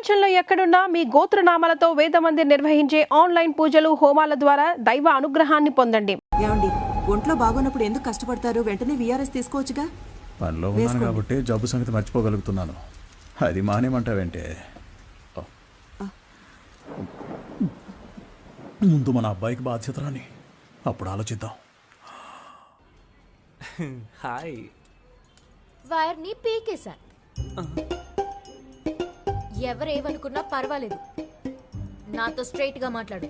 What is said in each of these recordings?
ప్రపంచంలో ఎక్కడున్నా మీ గోత్రనామాలతో వేదమందిర్ నిర్వహించే ఆన్లైన్ పూజలు హోమాల ద్వారా దైవ అనుగ్రహాన్ని పొందండి. ఏమండి, ఒంట్లో బాగున్నప్పుడు ఎందుకు కష్టపడతారు? వెంటనే విఆర్ఎస్ తీసుకోవచ్చుగా. పనిలో ఉన్నాను కాబట్టి జబ్బు సంగతి మర్చిపోగలుగుతున్నాను. అది మానేమంటావేంటే? ముందు మన అబ్బాయికి బాధ్యత రాని, అప్పుడు ఆలోచిద్దాం. హాయ్. వైర్ని పీకేశాను. ఎవరేమనుకున్నా పర్వాలేదు, నాతో స్ట్రైట్ గా మాట్లాడు.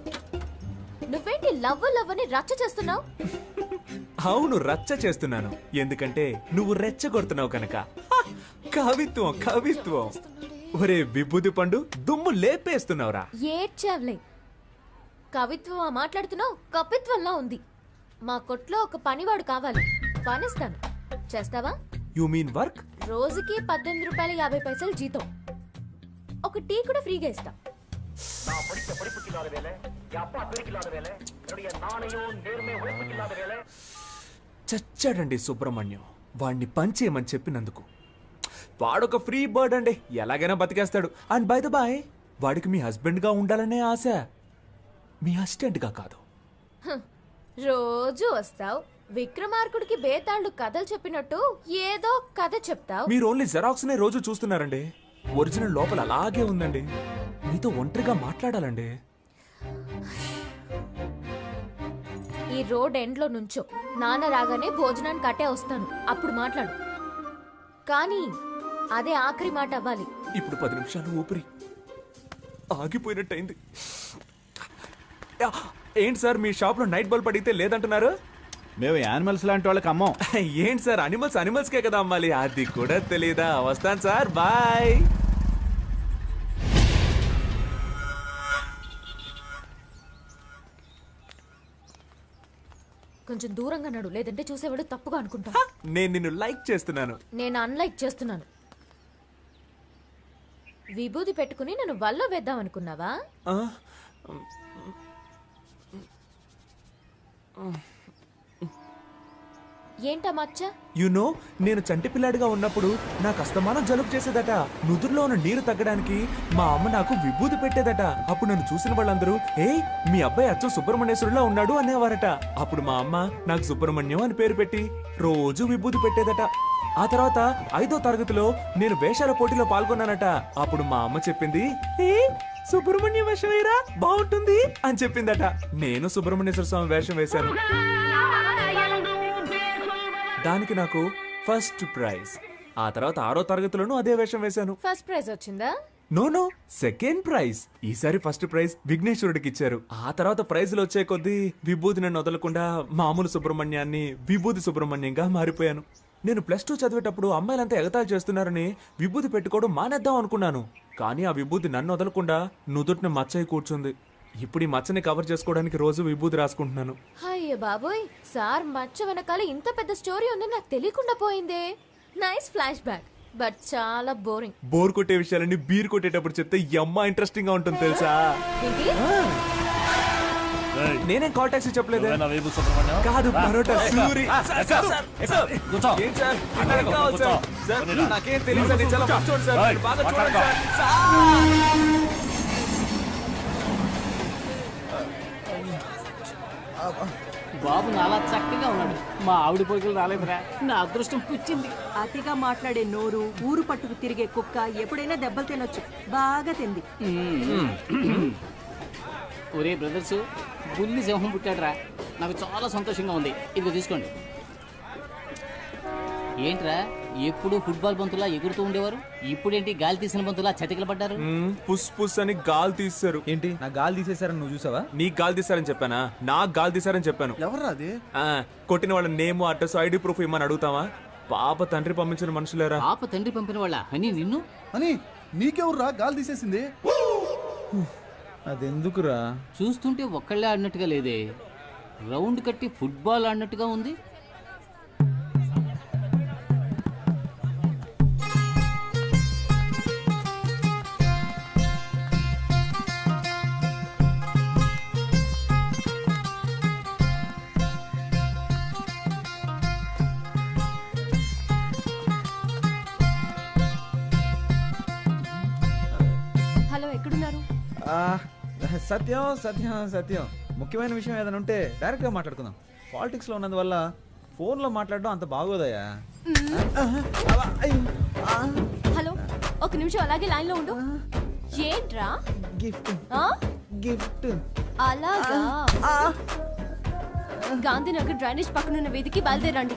నువ్వేంటి లవ్ అని రచ్చ చేస్తున్నావు? అవును, రచ్చ చేస్తున్నాను. ఎందుకంటే నువ్వు రెచ్చగొడుతున్నావు కనుక. కవిత్వం కవిత్వం. ఒరే విభూది పండు, దుమ్ము లేపేస్తున్నావురా. ఏడ్చావ్లే. కవిత్వం మాట్లాడుతున్నావు, కవిత్వంలా ఉంది. మా కొట్లో ఒక పనివాడు కావాలి, పనిస్తాను. చేస్తావా? You mean work? రోజుకి 18 రూపాయలు 50 పైసలు జీతం. ఒక టీ కూడా ఫ్రీగా ఇస్తా. చచ్చాడండి సుబ్రహ్మణ్యం, వాడిని పంచేయమని చెప్పినందుకు. వాడొక ఫ్రీ బర్డ్ అండి, ఎలాగైనా బతికేస్తాడు. అండ్ బై ద బాయ్, వాడికి మీ హస్బెండ్ గా ఉండాలనే ఆశ, మీ అసిస్టెంట్ గా కాదు. రోజు వస్తావు, విక్రమార్కుడికి బేతాళుడు కథలు చెప్పినట్టు ఏదో కథ చెప్తావు. మీరు ఓన్లీ జెరాక్స్ నే రోజు చూస్తున్నారండి. ఒరిజినల్ లోపల అలాగే ఉందండి. మీతో ఒంటరిగా మాట్లాడాలండి. ఈ రోడ్ ఎండ్ లో నుంచో, నాన్న రాగానే భోజనానికి కట్టే వస్తాను, అప్పుడు మాట్లాడు. కానీ అదే ఆఖరి మాట అవ్వాలి. ఇప్పుడు 10 నిమిషాలు ఊపిరి ఆగిపోయినట్టయింది. ఏంటి సార్, మీ షాప్ లో నైట్ బల్బ్ అడిగితే లేదంటున్నారు? మేము యానిమల్స్ లాంటి వాళ్ళకి అమ్మం. ఏంటి సార్, అనిమల్స్కే కదా అమ్మాలి, అది కూడా తెలీదా? వస్తాను సార్, బాయ్. కొంచెం దూరంగా నడు, లేదంటే చూసేవాడు తప్పుగా అనుకుంటా. నేను నిన్ను లైక్ చేస్తున్నాను. నేను అన్లైక్ చేస్తున్నాను. విభూది పెట్టుకుని నన్ను వల్ల వేద్దాం అనుకున్నావా? ఏంటా మచ్చ? యునో, నేను చంటి పిల్లాడిగా ఉన్నప్పుడు నాకు అస్తమానం జలుబు చేసేదట. నుదురులో ఉన్న నీరు తగ్గడానికి మా అమ్మ నాకు విభూతి పెట్టేదట. అప్పుడు నన్ను చూసిన వాళ్ళందరూ, ఏయ్ మీ అబ్బాయి అచ్చం సుబ్రహ్మణ్యేశ్వరులా ఉన్నాడు అనేవారట. అప్పుడు మా అమ్మ నాకు సుబ్రహ్మణ్యం అని పేరు పెట్టి రోజు విభూతి పెట్టేదట. ఆ తర్వాత 5వ తరగతిలో నేను వేషాల పోటీలో పాల్గొన్నానట. అప్పుడు మా అమ్మ చెప్పింది, ఏ సుబ్రహ్మణ్యం వేషం వేయరా, బాగుంటుంది అని చెప్పిందట. నేను సుబ్రహ్మణ్యేశ్వర స్వామి వేషం వేశాను. దానికి నాకు ఫస్ట్ ప్రైజ్. ఆ తర్వాత 6వ తరగతిలోనూ అదే వేషం వేశాను. ఫస్ట్ ప్రైజ్ వచ్చిందా? No, second prize. ఈసారి ఫస్ట్ ప్రైజ్ విఘ్నేశ్వరుడికి ఇచ్చారు. ఆ తర్వాత ప్రైజులు వచ్చే కొద్దీ విభూతి నన్ను వదలకుండా మామూలు సుబ్రహ్మణ్యాన్ని విభూతి సుబ్రహ్మణ్యంగా మారిపోయాను. నేను +2 చదివేటప్పుడు అమ్మాయిలంతా ఎగతాళి చేస్తున్నారని విభూతి పెట్టుకోవడం మానేద్దాం అనుకున్నాను. కానీ ఆ విభూతి నన్ను వదలకుండా నుదుటిని మచ్చయి కూర్చుంది. ఇప్పుడు ఈ మచ్చని కవర్ చేసుకోవడానికి రోజు విభూతి రాసుకుంటున్నాను. అయ్యో బాబోయ్, సార్ మచ్చ వెనకాల ఇంత పెద్ద స్టోరీ ఉందని నాకు తెలియకుండా పోయిందే. నైస్ ఫ్లాష్ బ్యాక్, బట్ చాలా బోరింగ్. బోర్ కొట్టే విషయాలన్నీ బీర్ కొట్టేటప్పుడు చెప్తే అమ్మ ఇంట్రెస్టింగ్ గా ఉంటుంది తెలుసా? నేనేం కాల్ టాక్సీ చెప్పలేదు. కాదు, పరోటా సూరి. నాకేం తెలియదు, చాలా మంచోడు సార్, బాగా చూడండి సార్. బాబు నాలా చక్కగా ఉన్నాడు, మా ఆవిడ పోలికలు రాలేదురా. నా అదృష్టం పుచ్చింది. అతిగా మాట్లాడే నోరు, ఊరు పట్టుకు తిరిగే కుక్క ఎప్పుడైనా దెబ్బలు తినొచ్చు. బాగా తింది. ఒరే బ్రదర్స్, బుల్లి సింహం పుట్టాడురా. నాకు చాలా సంతోషంగా ఉంది. ఇదిగో తీసుకోండి. ఏంట్రా, ఎప్పుడు ఫుట్బాల్ బంతులా ఎగురుతూ ఉండేవారు, ఇప్పుడేంటి గాలి తీసిన బంతులా చతికిల పడ్డారు? పుస్ పుస్ అని గాలి తీశారు. ఏంటి, నా గాలి తీసేశారని నువ్వు చూసావా? నీకు గాలి తీశారని చెప్పానా? నాకు గాలి తీశారని చెప్పాను. ఎవర్రా అది? కొట్టిన వాళ్ళ నేమ్, అడ్రస్, ఐడి ప్రూఫ్ ఇమ్మని అడుగుతావా? పాప తండ్రి పంపించిన మనుషులేరా. పాప తండ్రి పంపిన వాళ్ళ అని నిన్ను అని నీకెవర్రా గాలి తీసేసింది? అదెందుకురా? చూస్తుంటే ఒక్కళ్ళే ఆడినట్టుగా లేదే, రౌండ్ కట్టి ఫుట్బాల్ ఆడినట్టుగా ఉంది. ఎక్కడున్నారు? సత్యం సత్యం సత్యం ముఖ్యమైన విషయం ఏదైనా ఉంటే డైరెక్ట్గా మాట్లాడుకుందాం. పాలిటిక్స్లో ఉన్నందువల్ల ఫోన్లో మాట్లాడడం అంత బాగోదయ్యా. హలో, ఒక నిమిషం అలాగే లైన్ లో ఉండు. ఏంట్రా? గిఫ్ట్ ఆ? గిఫ్ట్. అలాగా. గాంధీనగర్ డ్రైనేజ్ పక్కనున్న వీధికి బయలుదేరండి.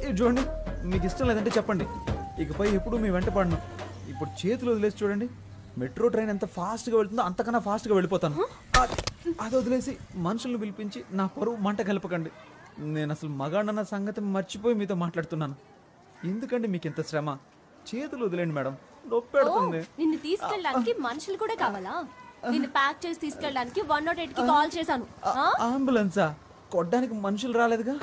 ఇది చూడండి, మీకు ఇష్టం లేదంటే చెప్పండి, ఇకపై ఎప్పుడు మీ వెంట పడను. ఇప్పుడు చేతులు వదిలేసి చూడండి, మెట్రో ట్రైన్ ఎంత ఫాస్ట్గా వెళ్తుందో అంతకన్నా ఫాస్ట్గా వెళ్ళిపోతాను. అది వదిలేసి మనుషులను పిలిపించి నా పరువు మంట కలపకండి. నేను అసలు మగాడన్న సంగతి మర్చిపోయి మీతో మాట్లాడుతున్నాను. ఎందుకండి మీకు ఇంత శ్రమ? చేతులు వదిలేండి మేడం, నొప్పి పెడుతుంది. నిన్ను తీసుకెళ్ళడానికి మనుషులు కూడా కావాలా? నిన్ను ప్యాక్ చేసి తీసుకెళ్ళడానికి 108 కి కాల్ చేశాను. ఆ? అంబులెన్సా? కొట్టడానికి మనుషులు రాలేదుగా.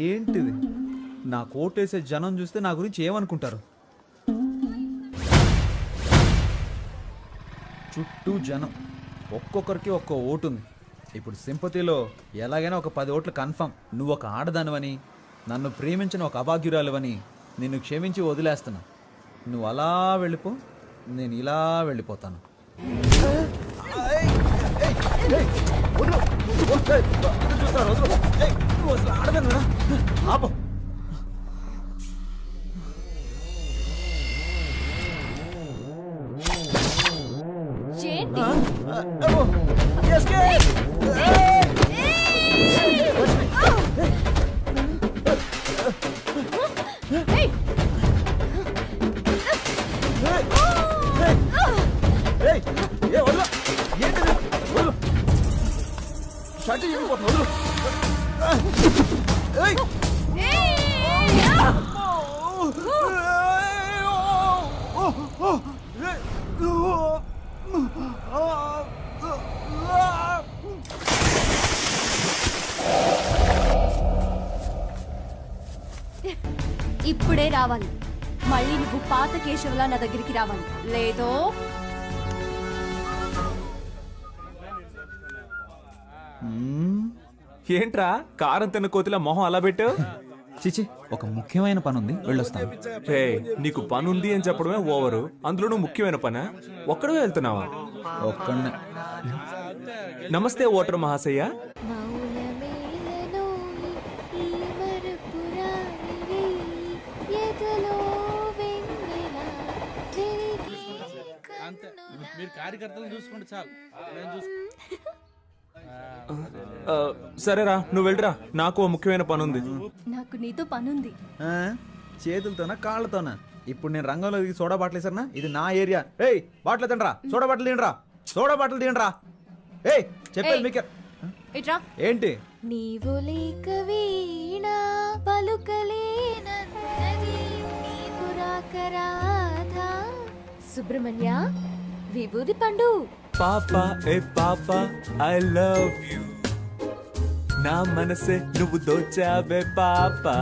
ఏంటిది? నా కోటేసే జనం చూస్తే నా గురించి ఏమనుకుంటారు? చుట్టూ జనం, ఒక్కొక్కరికి ఒక్కో ఓటు ఉంది. ఇప్పుడు సింపతిలో ఎలాగైనా ఒక 10 ఓట్లు కన్ఫర్మ్. నువ్వు ఒక ఆడదానివని, నన్ను ప్రేమించిన ఒక అభాగ్యురాలువని నిన్ను క్షమించి వదిలేస్తున్నా. నువ్వు అలా వెళ్ళిపో, నేను ఇలా వెళ్ళిపోతాను. ఏంటి? ఏయ్! ఇప్పుడే రావాలి. మళ్ళీ నువ్వు పాత కేశవలా నా దగ్గరికి రావాలి, లేదో ఏంట్రా కారం తిన్న కోతిలా మొహం అలా పెట్టావు? చిచి, ఒక ముఖ్యమైన పని ఉంది, వెళ్ళొస్తాను. రే, నీకు పని ఉంది అని చెప్పడమే ఓవరు, అందులోనూ ముఖ్యమైన పనా? ఒక్కడే వెళ్తున్నావా? ఒక్కడే. నమస్తే ఓటర్ మహాశయ్య. మీరు కార్యకర్తలను చూసుకుంటే చాలు, నేను సరేరా, నువ్వు వెళ్ళరా, నాకు ఓ ముఖ్యమైన పని ఉంది. నాకు నీతో పనుంది. చేతులతోనా కాళ్ళతోనా? ఇప్పుడు నేను రంగంలో దిగి సోడా బాటిల్ వేసారనా? ఇది నా ఏరియా. ఏయ్, బాటిల్ తినరా, సోడా బాటిల్ తినరా, సోడా బాటిల్ తినరా. ఏయ్, చెప్పేది మీకే. ఇట్రా. ఏంటి? నీవు లేక వీణ పలుకలేనన్నది, నీవు రాక రాధా. సుబ్రహ్మణ్య, విభూది పండు. పాపా ఏ పాపా, ఐ లవ్ యు, నా మనసే నువ్వు దోచావే పాపా.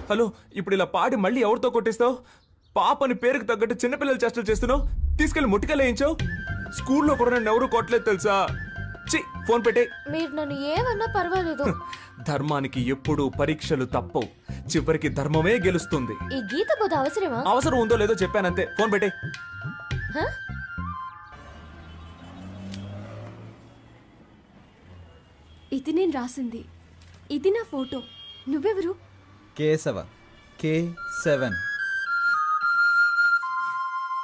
హలో, ఇప్పుడు ఇలా పాడి మళ్ళీ ఎవరితో కొట్టిస్తావు? పాపని పేరుకు తగ్గట్టు చిన్నపిల్లలు చేష్టలు చేస్తున్నావు, తీసుకెళ్లి ముట్టికలు వేయించావు. స్కూల్లో కూడా నన్ను ఎవరు కొట్టలేదు తెలుసా? చి, ఫోన్ పెట్టే. మీరు నన్ను ఏమన్నా పర్వాలేదు. ధర్మానికి ఎప్పుడూ పరీక్షలు తప్పవు, చివరికి ధర్మమే గెలుస్తుంది. ఈ గీత బోధ అవసరమా? అవసరం ఉందో లేదో చెప్పానంతే, ఫోన్ పెట్టే. హ? ఇది నేను రాసింది, ఇది నా ఫోటో. నువ్వెవరు? Keshava, K7.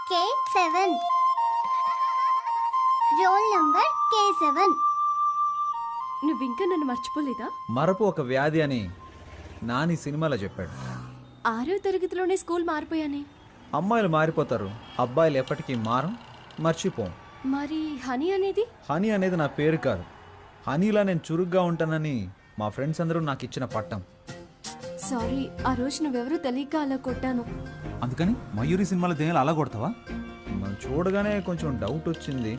K7. Roll number K7. నువ్వింకా నన్ను మర్చిపోలేదా? మరపు ఒక వ్యాధి అని నాని సినిమాలో చెప్పాడు. 6వ తరగతిలోనే స్కూల్ మారిపోయానే. అమ్మాయిలు మారిపోతారు, అబ్బాయిలు ఎప్పటికీ మారం, మర్చిపోం. మరి హనీ అనేది? హనీ అనేది నా పేరు కాదు. హనీలా నేను చురుగ్గా ఉంటానని మా ఫ్రెండ్స్ అందరూ నాకు ఇచ్చిన పట్టం. సారీ, ఆ రోజు నువ్వెవరో తెలియక అలా కొట్టాను. అందుకని మయూరి సినిమాలో దేనిలో అలా కొడతావా? మనం చూడగానే కొంచెం డౌట్ వచ్చింది,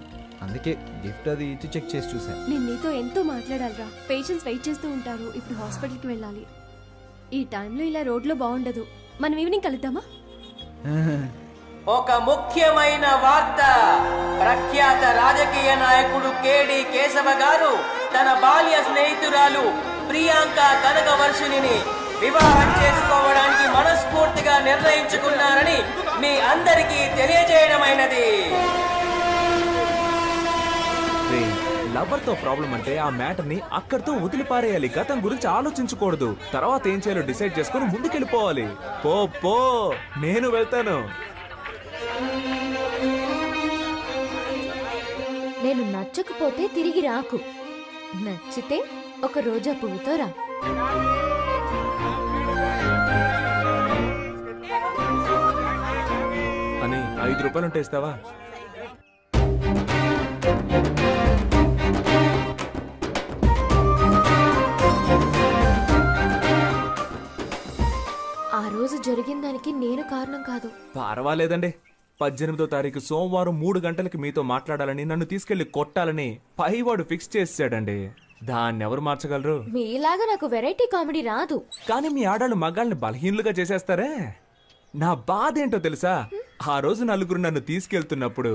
అందుకే గిఫ్ట్ అది ఇచ్చి చెక్ చేసి చూసా. నేను నీతో ఎంతో మాట్లాడాలిరా. పేషెంట్స్ వెయిట్ చేస్తూ ఉంటారు. ఇప్పుడు హాస్పిటల్కి వెళ్ళాలి. ఈ టైంలో ఇలా రోడ్లో బాగుండదు. మనం ఈవినింగ్ కలుద్దామా? ఒక ముఖ్యమైన వార్త. ప్రఖ్యాత రాజకీయ నాయకుడు కేడి కేశవ గారు తన బాల్య స్నేహితురాలు ప్రియాంక కనకవర్షిణిని వివాహం చేసుకోవడానికి మనస్ఫూర్తిగా నిర్ణయించుకున్నారని మీ అందరికీ తెలియజేయడమైనది. లవర్ తో ప్రాబ్లం అంటే ఆ మ్యాటర్ ని అక్కడితో వదిలిపారేయాలి. గతం గురించి ఆలోచించకూడదు. తర్వాత ఏం చేయాలో డిసైడ్ చేసుకుని ముందుకెళ్ళిపోవాలి. పో పో, నేను వెళ్తాను. నేను నచ్చకపోతే తిరిగి రాకు, నచ్చితే ఒక రోజా పువ్వుతో రా. అని 5 రూపాయలుంటే ఇస్తావా? ఆ రోజు జరిగిన దానికి నేను కారణం కాదు. పర్వాలేదండి. 18వ తారీఖు సోమవారం 3 గంటలకి మీతో మాట్లాడాలని, నన్ను తీసుకెళ్లి కొట్టాలని పైవాడు ఫిక్స్ చేసాడండి. దాన్ని ఎవరు మార్చగలరు? మీలాగా నాకు వెరైటీ కామెడీ రాదు. కానీ మీ ఆడాళ్ళు మగాళ్ళని బలహీనులుగా చేసేస్తారే. నా బాధ ఏంటో తెలుసా? ఆ రోజు నలుగురు నన్ను తీసుకెళ్తున్నప్పుడు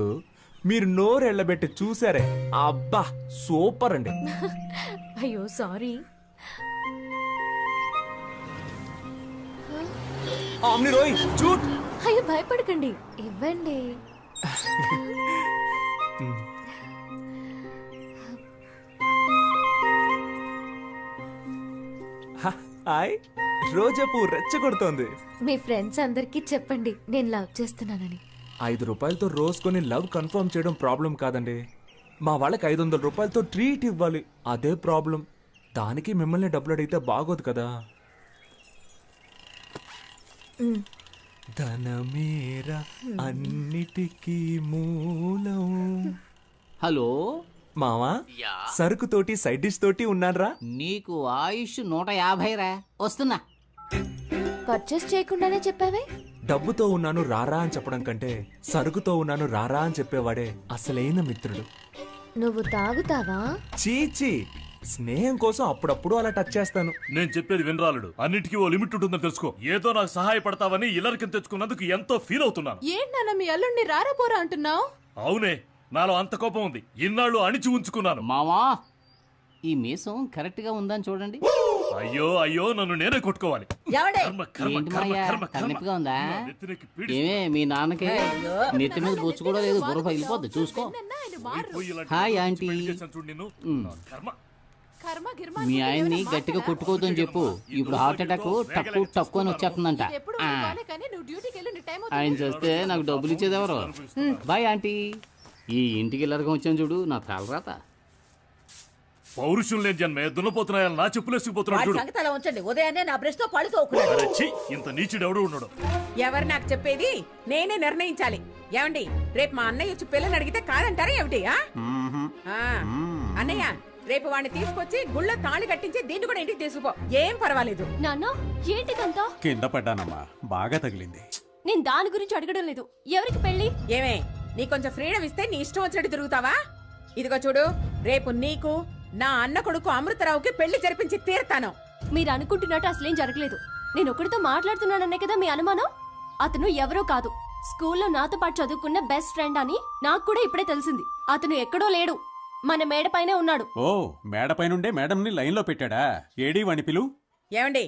మీరు నోరెళ్లబెట్టి చూసారే, అబ్బా సూపర్ అండి. అయ్యో సారీ. ఆమ్ని రోయ్ చూట్. అయ్యో భయపడకండి, ఇవ్వండి. హాయ్, రోజా పువ్వు రెచ్చగొడుతోంది. మీ ఫ్రెండ్స్ అందరికీ చెప్పండి నేను లవ్ చేస్తున్నానని. 5 రూపాయలతో రోజు కొని లవ్ కన్ఫర్మ్ చేయడం ప్రాబ్లం కాదండి. మా వాళ్ళకి 500 రూపాయలతో ట్రీట్ ఇవ్వాలి, అదే ప్రాబ్లం. దానికి మిమ్మల్ని డబ్బులు అడిగితే బాగోదు కదా. ధనమేరా అన్నిటికీ మూలం. హలో మావా, సరుకుతోటి సైడ్ డిష్ తోటి ఉన్నారా? నీకు ఆయుష్ 150 రా. వస్తున్నా. పర్చేస్ చేయకుండానే చెప్పావే. డబ్బుతో ఉన్నాను రారా అని చెప్పడం కంటే సరుకుతో ఉన్నాను రారా అని చెప్పేవాడే అసలైన మిత్రుడు. నువ్వు తాగుతావా? చీచి, స్నేహం కోసం అప్పుడప్పుడు అలా టచ్ చేస్తాను. నేను చెప్పేది వినరాలుడు. అన్నిటికీ ఓ లిమిట్ ఉంటుందని తెలుసుకో. ఏదో నాకు సహాయపడతావని ఇల్లరికం తెచ్చుకున్నందుకు ఎంతో ఫీల్ అవుతున్నాను. ఏంటన్నా మీ అల్లుడిని రారాపోరా అంటున్నావు? అవునే, నాలో అంత కోపం ఉంది. ఇన్నాళ్ళు అణిచి ఉంచుకున్నాను. మావా, ఈ మీసం కరెక్ట్ గా ఉందని చూడండి. అయ్యో అయ్యో, నన్ను నేనే కొట్టుకోవాలి. కర్మ, కర్మ, ఏంటి కర్మ, మాయా, కర్మ, కర్మ. తలనొప్పిగా ఉందా? నా నెత్తినెక్కి పీడిస్తూ ఏమే మీ నాన్నకి నెత్తి మీద బొచ్చు కూడా లేదు, బుర్ర పగిలిపోద్ది చూసుకో. పోయి ఇలాంటి హాయ్ వాడిని ఆంటీ. పెళ్లి చేశాను చూడు నిన్ను. నా కర్మ. మీ ఆయన్ని గట్టిగా కొట్టుకోవద్దని చెప్పు. ఇప్పుడు హార్ట్ అటాక్ టక్కు టక్కు అని వచ్చేస్తుందంట. ఆ. ఆయన చేస్తే నాకు డబ్బులు ఇచ్చేది ఎవరు? Bye aunty. ఈ ఇంటికి ఇల్లరకం వచ్చాను చూడు, నా తలరాత. పౌరుషం లేని జన్మే దున్నపోతున్నాయా నా చెప్పులేసుకుపోతున్నాడు చూడు. సంగతి అలా ఉంచండి. ఉదయాన్నే నా బ్రష్ తో పళ్ళు తోకున్నాడు. అరే ఛీ, ఇంత నీచుడు ఎవడు ఉన్నాడు? ఎవరు నాకు చెప్పేది? నేనే నిర్ణయించాలి. ఏమండి, రేపు మా అన్నయ్య వచ్చి పిల్లని అడిగితే కాదంటారా ఏమిటి? అన్నయ్య, రేపు వాడిని తీసుకొచ్చి గుళ్ళో తాళి కట్టించి దీన్ని కూడా ఇంటికి తీసుకుపో. ఏం పర్వాలేదు. నాన్న ఏంటిదంతా? కింద పడ్డానమ్మా, బాగా తగిలింది. నేను దాని గురించి అడగడం లేదు. ఎవరికి పెళ్లి? ఏమే, నీ కొంచెం ఫ్రీడమ్ ఇస్తే నీ ఇష్టం వచ్చినట్టు తిరుగుతావా? ఇదిగో చూడు, రేపు నీకు నా అన్న కొడుకు అమృతరావుకి పెళ్లి జరిపించి తీరుతాను. మీరు అనుకుంటున్నట్టు అసలేం జరగలేదు. నేను ఒకరితో మాట్లాడుతున్నాననే కదా మీ అనుమానం? అతను ఎవరో కాదు, స్కూల్లో నాతో పాటు చదువుకున్న బెస్ట్ ఫ్రెండ్ అని నాకు కూడా ఇప్పుడే తెలిసింది. అతను ఎక్కడో లేడు, మన మేడపైనే ఉన్నాడు. ఓ, మేడపైనుండే మేడంని లైన్లో పెట్టాడా? ఏడీ వాణి పిలు. ఏమండి,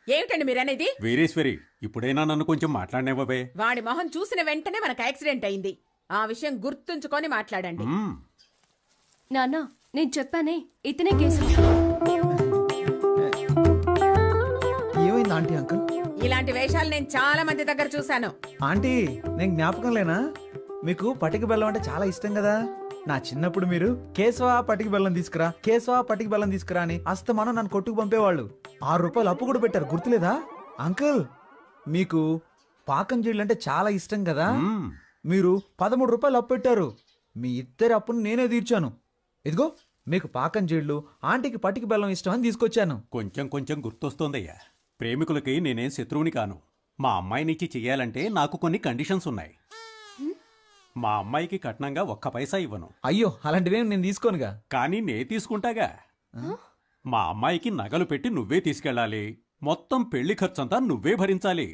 ఏమిటండి మీరనేది? వీరేశ్వరి, ఇప్పుడైనా నన్ను కొంచెం మాట్లాడినవ్వవే. వాడి మొహం చూసిన వెంటనే మనకు యాక్సిడెంట్ అయింది. ఆ విషయం గుర్తుంచుకొని మాట్లాడండి. నాన్న, నేను చెప్పానే, ఇతనే కేసు. ఏమైంది ఆంటీ అంకుల్? ఇలాంటి వేషాలు నేను చాలా మంది దగ్గర చూశాను. ఆంటీ, నేను జ్ఞాపకం లేనా? మీకు పటిక బెల్లం అంటే చాలా ఇష్టం కదా. నా చిన్నప్పుడు మీరు కేశవ పటిక బెల్లం తీసుకురా, కేశవ పటిక బెల్లం తీసుకురా అని అస్తమానం నన్ను కొట్టుకు పంపేవాళ్ళు. 6 రూపాయలు అప్పు కూడా పెట్టారు, గుర్తులేదా? అంకుల్, మీకు పాకం జీళ్ళు అంటే చాలా ఇష్టం కదా. మీరు 13 రూపాయలు అప్పు పెట్టారు. మీ ఇద్దరి అప్పును నేనే తీర్చాను. ఇదిగో మీకు పాకం జీళ్ళు, ఆంటీకి పటిక బెల్లం ఇష్టం అని తీసుకొచ్చాను. కొంచెం కొంచెం గుర్తొస్తోందయ్యా. ప్రేమికులకి నేనేం శత్రువుని కాను. మా అమ్మాయినిచ్చి చెయ్యాలంటే నాకు కొన్ని కండిషన్స్ ఉన్నాయి. మా అమ్మాయికి కట్నంగా 1 పైసా ఇవ్వను. అయ్యో, అలాంటివేం నేను తీసుకోనుగా. కానీ నే తీసుకుంటాగా. మా అమ్మాయికి నగలు పెట్టి నువ్వే తీసుకెళ్ళాలి. మొత్తం పెళ్లి ఖర్చంతా నువ్వే భరించాలి.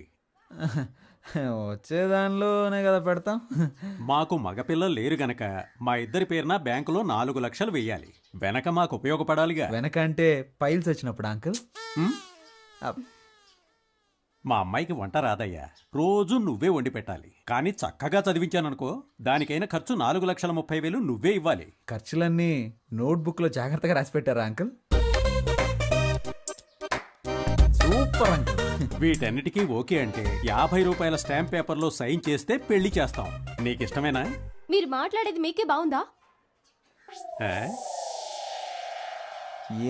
వచ్చే దానిలోనే కదా పెడతాం. మాకు మగపిల్లలు లేరు గనక మా ఇద్దరి పేరున బ్యాంకులో 4 లక్షలు వెయ్యాలి. వెనక మాకు ఉపయోగపడాలిగా. వెనక అంటే పైల్స్ వచ్చినప్పుడు అంకుల్. ఉమ్? మా అమ్మాయికి వంట రాదయ్యా. రోజు నువ్వే వండి పెట్టాలి. కానీ చక్కగా చదివించాననుకో, దానికైనా ఖర్చు 4,30,000 నువ్వే ఇవ్వాలి. ఖర్చులన్నీ నోట్బుక్ లో జాగ్రత్తగా రాసి పెట్టారా అంకుల్? Super uncle. వీటన్నిటికీ ఓకే అంటే 50 రూపాయల స్టాంప్ పేపర్లో సైన్ చేస్తే పెళ్లి చేస్తాం. నీకిష్టమేనా? మీరు మాట్లాడేది మీకే బాగుందా? ఆ?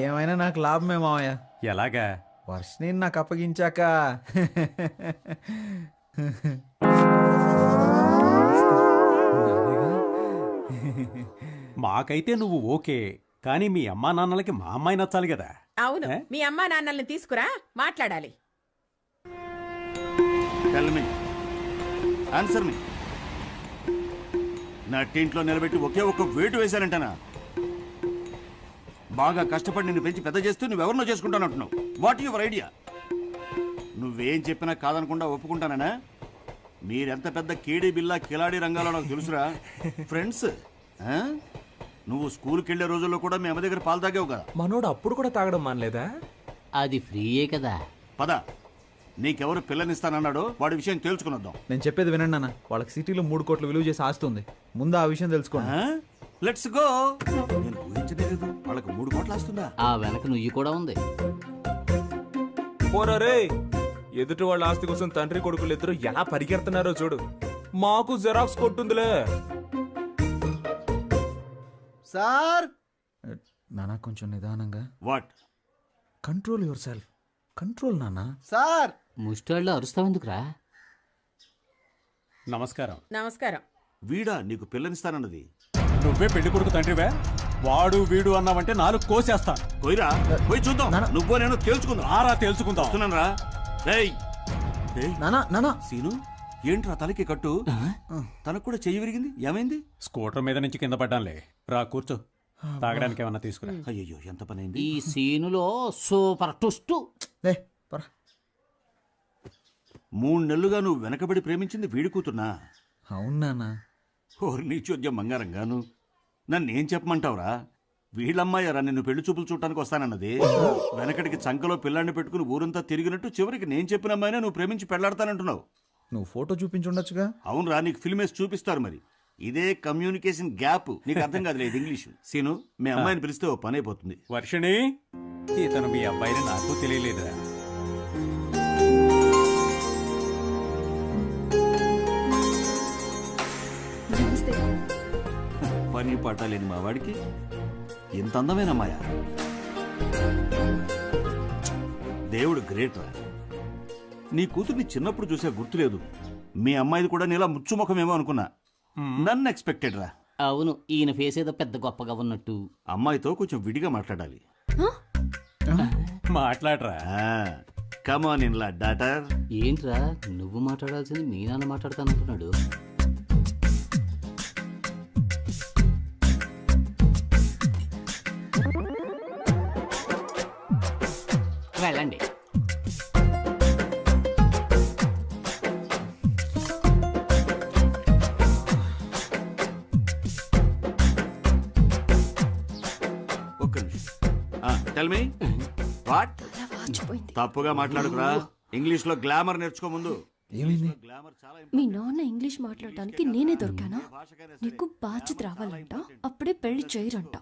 ఏమైనా నాకు లాభమే మావయ్య. ఎలాగా? వర్షని నాకు అప్పగించాక మాకైతే నువ్వు ఓకే, కానీ మీ అమ్మా నాన్నలకి మా అమ్మాయి నచ్చాలి కదా. అవును, మీ అమ్మా నాన్నల్ని తీసుకురా, మాట్లాడాలి. ఆన్సర్ మీ. నా టీంట్లో నిలబెట్టి ఒకే ఒక్క వేటు వేశానంటనా? బాగా కష్టపడి నిన్ను పెంచి పెద్ద చేస్తూ నువ్వెవరినో చేసుకుంటానంటున్నావు. What your idea? నువ్వేం చెప్పినా కాదనకుండా ఒప్పుకుంటానా? మీరెంత పెద్ద కేడీ బిల్లా కిలాడీ రంగాలో నాకు తెలుసురా. ఫ్రెండ్స్, నువ్వు స్కూల్కి వెళ్ళే రోజుల్లో కూడా మీ అమ్మ దగ్గర పాలు తాగావు కదా. మనోడు అప్పుడు కూడా తాగడం మానలేదా? అది ఫ్రీయే కదా. పద, నీకెవరు పిల్లనిస్తానన్నాడో వాడి విషయం తెలుసుకునొద్దాం. నేను చెప్పేది వినండి అన్న. వాళ్ళకి సిటీలో 3 కోట్లు విలువ చేసి ఆస్తుంది. ముందు ఆ విషయం తెలుసుకోండి. Let's go. నేను ఊహించలేదు వాళ్ళకి 3 కోట్లు వస్తుందా. ఆ వెనక నుయ్యి కూడా ఉంది. పోరే, ఎదుటి వాళ్ళ ఆస్తి కోసం తండ్రి కొడుకులు ఇద్దరు ఎలా పరిగెడుతున్నారో చూడు. మాకు జెరాక్స్ కొట్టుందిలే. సార్, నానా కొంచెం నిదానంగా. What? Control your self. Control నానా. సార్, ముష్టాళ్ళు అరుస్తావెందుకురా? నమస్కారం. నమస్కారం. వీడా నీకు పిల్లనిస్తానన్నది? నువ్వే పెళ్లి కొడుకు తండ్రివే. వాడు వీడు అన్నావంటే 4 కోసేస్తాను. పోయిరా, పోయి చూద్దాం. నువ్వో నేను తేల్చుకుందాం. ఆరా తేల్చుకుందాం. వస్తున్నాను రా. నానా నానా. సీను, ఏంట్రా తలకి కట్టు? తనకు కూడా చెయ్యి విరిగింది, ఏమైంది? స్కూటర్ మీద నుంచి కింద పడ్డానులే. రా కూర్చో, తాగడానికి ఏమన్నా తీసుకురా. అయ్యో, ఎంత పని అయింది. ఈ సీనులో సూపర్ ట్విస్ట్. 3 నెలలుగా నువ్వు వెనకబడి ప్రేమించింది వీడి కూతున్నా? అవును నానా. ఓరి నీ చోద్యం బంగారంగాను. నన్నేం చెప్పమంటావురా? వీళ్ళమ్మాయారా నిన్ను పెళ్లి చూపులు చూడటానికి వస్తానన్నది. వెనకటికి చంకలో పిల్లాన్ని పెట్టుకుని ఊరంతా తిరిగినట్టు చివరికి నేను చెప్పిన అమ్మాయినే నువ్వు ప్రేమించి పెళ్లాడతానంటున్నావు. నువ్వు ఫోటో చూపించుండొచ్చుగా. అవునరా, నీకు ఫిల్మ్ వేసి చూపిస్తారు. మరి ఇదే కమ్యూనికేషన్ గ్యాప్. నీకు అర్థం కాదు లేదు ఇంగ్లీషు. సీను, మీ అమ్మాయిని పిలిస్తే ఓ పని అయిపోతుంది. వర్షిణి, ఇతను మీ అబ్బాయిని నాకు తెలియలేదురా. పని పాట లేని మా వాడికి ఎంత అందమైన అమ్మాయ. దేవుడు గ్రేట్ రా. నీ కూతుర్ని చిన్నప్పుడు చూసే గుర్తులేదు. మీ అమ్మాయిది కూడా నీలా ముచ్చుముఖమేమో అనుకున్నా. నన్ను ఎక్స్పెక్టెడ్ రా. అవును, ఈయన ఫేస్ ఏదో పెద్ద గొప్పగా ఉన్నట్టు. అమ్మాయితో కొంచెం విడిగా మాట్లాడాలి. మాట్లాడరా. కమాన్ ఇన్ లా డాటర్. ఏంట్రా నువ్వు మాట్లాడాల్సింది మీ నాన్న మాట్లాడతానంటున్నాడు. వెళ్ళండి. ఒక్క నిమిషం. Tell me what? తప్పుగా మాట్లాడుకురా. ఇంగ్లీష్ లో గ్లామర్ నేర్చుకో ముందు. ఏమైంది? గ్లామర్ చాలా మీ నాన్న ఇంగ్లీష్ మాట్లాడటానికి నేనే దొరికానా? నీకు బాధ్యత రావాలంట, అప్పుడే పెళ్లి చేయరంట.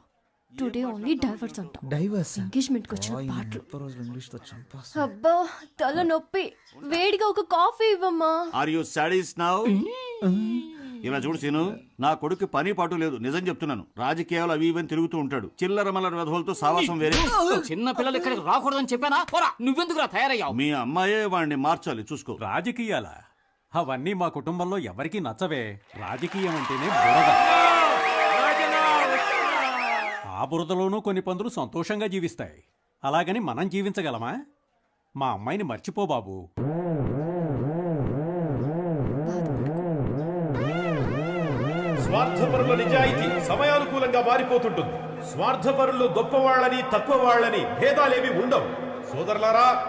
టుడే ఓన్లీ డైవర్స్ అంట. డైవర్స్? ఎంగేజ్మెంట్ కి వచ్చిన పాటలు. ఇంగ్లీష్ తో చంపేస్తా. అబ్బా తల నొప్పి. వేడిగా ఒక కాఫీ ఇవ్వమ్మా. Are you sadist now? ఇలా చూడు సీను, నా కొడుకు పని పాటు లేదు. నిజం చెప్తున్నాను. రాజకీయాలు అవి ఇవని తిరుగుతూ ఉంటాడు. చిల్లర మల్లర వెధవలతో సావాసం వేరే. చిన్న పిల్లలు ఇక్కడికి రాకూడదని చెప్పానా? నువ్వెందుకు తయారయ్యావు? మీ అమ్మాయే వాడిని మార్చాలి, చూసుకో. రాజకీయాలా? అవన్నీ మా కుటుంబంలో ఎవరికీ నచ్చవే. రాజకీయం అంటేనే బురద. ఆ బురదలోనూ కొన్ని పందులు సంతోషంగా జీవిస్తాయి. అలాగని మనం జీవించగలమా? మా అమ్మాయిని మర్చిపో బాబు. స్వార్థపరుల నిజాయితీ సమయానుకూలంగా మారిపోతుంటుంది. స్వార్థపరులు గొప్పవాళ్ళని తక్కువ వాళ్ళని భేదాలేవి ఉండవు. సోదరులారా,